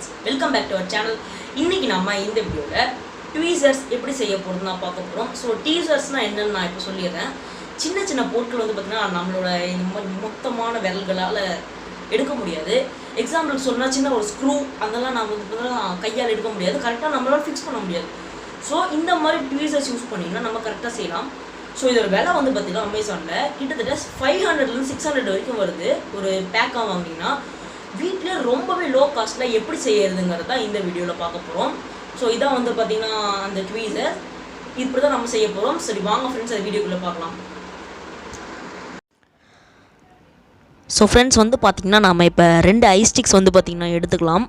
friends, welcome back to our channel. இன்னைக்கு நாம இந்த வீடியோல tweezers எப்படி செய்ய போறோம்னா பார்க்க போறோம். சோ tweezersனா என்னன்னு நான் இப்ப சொல்லிறேன். சின்ன சின்ன பொருட்கள் வந்து பாத்தீங்கன்னா நம்மளோட இந்த மாதிரி மொத்தமான விரல்களால எடுக்க முடியாது. எக்ஸாம்பிள் சொன்னா சின்ன ஒரு ஸ்க்ரூ அதெல்லாம் நாம வந்து கையால எடுக்க முடியாது. கரெக்ட்டா நம்மளால ஃபிக்ஸ் பண்ண முடியாது. சோ இந்த மாதிரி tweezers யூஸ் பண்ணீங்கன்னா நம்ம கரெக்ட்டா செய்யலாம். ஸோ இதோட விலை வந்து பார்த்தீங்கன்னா அமேசானில் கிட்டத்தட்ட 500லேருந்து 600 வரைக்கும் வருது. ஒரு பேக்காக வாங்கினீங்கன்னா வீட்டில் ரொம்பவே லோ காஸ்ட்டில் எப்படி செய்யறதுங்கிறது தான் இந்த வீடியோவில் பார்க்க போகிறோம். ஸோ இதான் வந்து பார்த்திங்கன்னா அந்த ட்வீசர் இப்படி தான் நம்ம செய்ய போகிறோம். சரி வாங்க ஃப்ரெண்ட்ஸ் அந்த வீடியோக்குள்ளே பார்க்கலாம். ஸோ ஃப்ரெண்ட்ஸ் வந்து பார்த்திங்கன்னா நம்ம இப்போ 2 ஐஸ்டிக்ஸ் வந்து பார்த்திங்கன்னா எடுத்துக்கலாம்.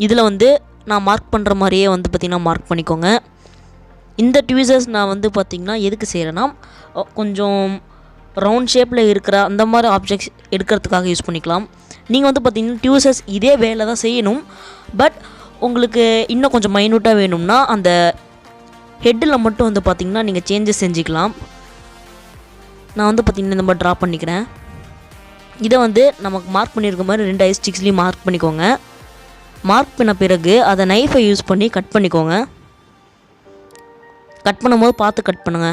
இதில் வந்து நான் மார்க் பண்ணுற மாதிரியே வந்து பார்த்திங்கன்னா மார்க் பண்ணிக்கோங்க. இந்த ட்வீசர்ஸ் நான் வந்து பார்த்திங்கன்னா எதுக்கு செய்கிறேன்னா கொஞ்சம் ரவுண்ட் ஷேப்பில் இருக்கிற அந்த மாதிரி ஆப்ஜெக்ட்ஸ் எடுக்கிறதுக்காக யூஸ் பண்ணிக்கலாம். நீங்கள் வந்து பார்த்திங்கன்னா ட்வீசர்ஸ் இதே வேலை தான் செய்யணும். பட் உங்களுக்கு இன்னும் கொஞ்சம் மைன்யூட்டாக வேணும்னா அந்த ஹெட்டில் மட்டும் வந்து பார்த்திங்கன்னா நீங்கள் சேஞ்சஸ் செஞ்சுக்கலாம். நான் வந்து பார்த்திங்கன்னா இந்த மாதிரி ட்ரா பண்ணிக்கிறேன். இதை வந்து நமக்கு மார்க் பண்ணியிருக்க மாதிரி 2 ஐஸ்டிக்ஸ்லேயும் மார்க் பண்ணிக்கோங்க. மார்க் பண்ண பிறகு அதை நைஃபை யூஸ் பண்ணி கட் பண்ணிக்கோங்க. கட் பண்ணும்போது பார்த்து கட் பண்ணுங்க.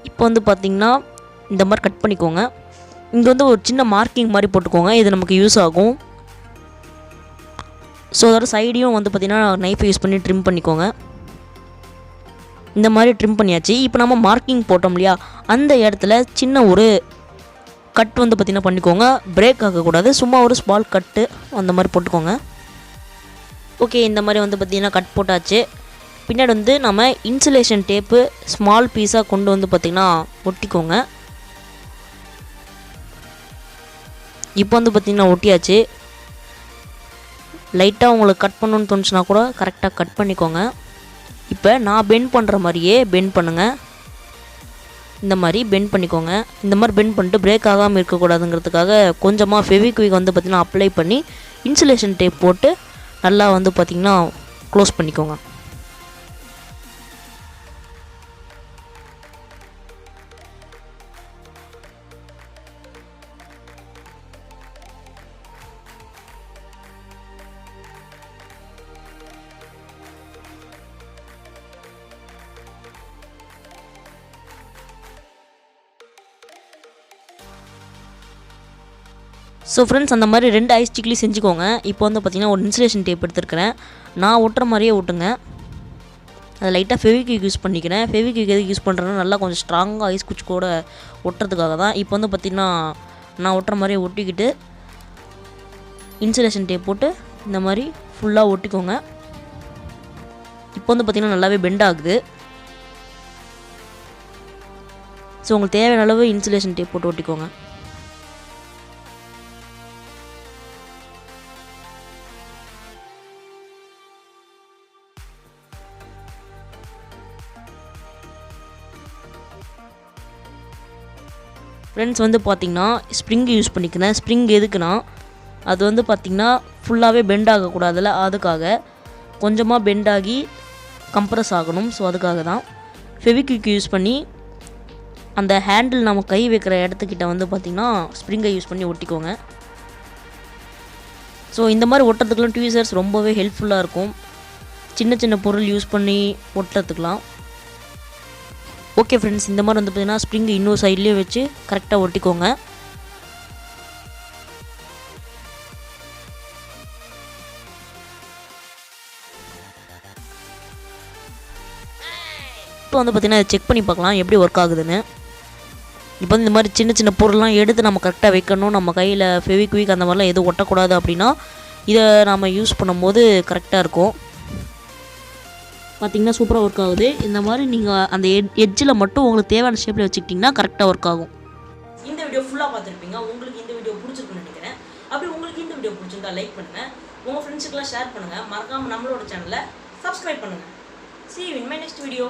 இப்போ வந்து பார்த்திங்கன்னா இந்த மாதிரி கட் பண்ணிக்கோங்க. இங்கே வந்து ஒரு சின்ன மார்க்கிங் மாதிரி போட்டுக்கோங்க. இது நமக்கு யூஸ் ஆகும். ஸோ அதோட சைடையும் வந்து பார்த்திங்கன்னா நைஃபை யூஸ் பண்ணி ட்ரிம் பண்ணிக்கோங்க. இந்த மாதிரி ட்ரிம் பண்ணியாச்சு. இப்போ நம்ம மார்க்கிங் போட்டோம் இல்லையா, அந்த இடத்துல சின்ன ஒரு கட் வந்து பார்த்திங்கன்னா பண்ணிக்கோங்க. பிரேக் ஆகக்கூடாது, சும்மா ஒரு ஸ்மால் கட்டு அந்த மாதிரி போட்டுக்கோங்க. ஓகே, இந்த மாதிரி வந்து பார்த்திங்கன்னா கட் போட்டாச்சு. பின்னாடி வந்து நம்ம இன்சுலேஷன் டேப்பு ஸ்மால் பீஸாக கொண்டு வந்து பார்த்திங்கன்னா ஒட்டிக்கோங்க. இப்போ வந்து பார்த்திங்கன்னா ஒட்டியாச்சு. லைட்டாக உங்களுக்கு கட் பண்ணணுன்னு தோணுச்சுன்னா கூட கரெக்டாக கட் பண்ணிக்கோங்க. இப்போ நான் பெண்ட் பண்ணுற மாதிரியே பெண்ட் பண்ணுங்கள். இந்த மாதிரி பெண்ட் பண்ணிக்கோங்க. இந்த மாதிரி பெண்ட் பண்ணிட்டு பிரேக் ஆகாமல் இருக்கக்கூடாதுங்கிறதுக்காக கொஞ்சமாக ஃபெவிக்விக் வந்து பார்த்திங்கன்னா அப்ளை பண்ணி இன்சுலேஷன் டேப் போட்டு நல்லா வந்து பார்த்திங்கன்னா க்ளோஸ் பண்ணிக்கோங்க. ஸோ ஃப்ரெண்ட்ஸ் அந்த மாதிரி 2 ஐஸ்டிக்லேயும் செஞ்சுக்கோங்க. இப்போ வந்து பார்த்திங்கன்னா ஒரு இன்சுலேஷன் டேப் எடுத்துருக்கிறேன். நான் ஒட்டுற மாதிரியே ஒட்டுங்க. அதை லைட்டாக ஃபெவிக்விக் யூஸ் பண்ணிக்கிறேன். ஃபெவிக்விக் எதுக்கு யூஸ் பண்ணுறேன்னா நல்லா கொஞ்சம் ஸ்ட்ராங்காக ஐஸ் குச்சி கூட ஒட்டுறதுக்காக தான். இப்போ வந்து பார்த்திங்கன்னா நான் ஒட்டுற மாதிரியே ஒட்டிக்கிட்டு இன்சுலேஷன் டேப் போட்டு இந்த மாதிரி ஃபுல்லாக ஒட்டிக்கோங்க. இப்போ வந்து பார்த்திங்கன்னா நல்லாவே பெண்ட் ஆகுது. ஸோ உங்களுக்கு தேவையான அளவு இன்சுலேஷன் டேப் போட்டு ஒட்டிக்கோங்க. ஃப்ரெண்ட்ஸ் வந்து பார்த்திங்கன்னா ஸ்ப்ரிங் யூஸ் பண்ணிக்கிறேன். ஸ்ப்ரிங் எதுக்குன்னா அது வந்து பார்த்திங்கன்னா ஃபுல்லாகவே பெண்ட் ஆகக்கூடாதுல்ல, அதுக்காக கொஞ்சமாக பெண்ட் ஆகி கம்ப்ரஸ் ஆகணும். ஸோ அதுக்காக தான் ஃபெவிக்விக் யூஸ் பண்ணி அந்த ஹேண்டில் நம்ம கை வைக்கிற இடத்துக்கிட்ட வந்து பார்த்திங்கன்னா ஸ்ப்ரிங்கை யூஸ் பண்ணி ஒட்டிக்கோங்க. ஸோ இந்த மாதிரி ஒட்டுறதுக்குலாம் ட்வீசர்ஸ் ரொம்பவே ஹெல்ப்ஃபுல்லாக இருக்கும். சின்ன சின்ன பொருள் யூஸ் பண்ணி ஒட்டுறதுக்கெலாம். ஓகே ஃப்ரெண்ட்ஸ், இந்த மாதிரி வந்து பார்த்திங்கன்னா ஸ்ப்ரிங் இன்னொரு சைட்லேயும் வச்சு கரெக்டாக ஒட்டிக்கோங்க. இப்போ வந்து பார்த்திங்கன்னா செக் பண்ணி பார்க்கலாம் எப்படி ஒர்க் ஆகுதுன்னு. இப்போ வந்து இந்த மாதிரி சின்ன சின்ன பொருள்லாம் எடுத்து நம்ம கரெக்டாக வைக்கணும். நம்ம கையில் ஃபெவிக்விக் அந்த மாதிரிலாம் எதுவும் ஒட்டக்கூடாது. அப்படின்னா இதை நம்ம யூஸ் பண்ணும்போது கரெக்டாக இருக்கும். பார்த்திங்கன்னா சூப்பராக ஒர்க் ஆகுது. இந்த மாதிரி நீங்கள் அந்த எட்ஜில் மட்டும் உங்களுக்கு தேவையான ஷேப்பில் வச்சுக்கிட்டிங்கன்னா கரெக்டாக ஒர்க் ஆகும். இந்த வீடியோ ஃபுல்லாக பார்த்துருப்பீங்க. உங்களுக்கு இந்த வீடியோ பிடிச்சிருக்குன்னு நினைக்கிறேன். அப்படி உங்களுக்கு இந்த வீடியோ பிடிச்சிருந்தா லைக் பண்ணுங்கள், உங்கள் ஃப்ரெண்ட்ஸுக்கெல்லாம் ஷேர் பண்ணுங்கள், மறக்காமல் நம்மளோட சேனலை சப்ஸ்கிரைப் பண்ணுங்கள். See you in my next video.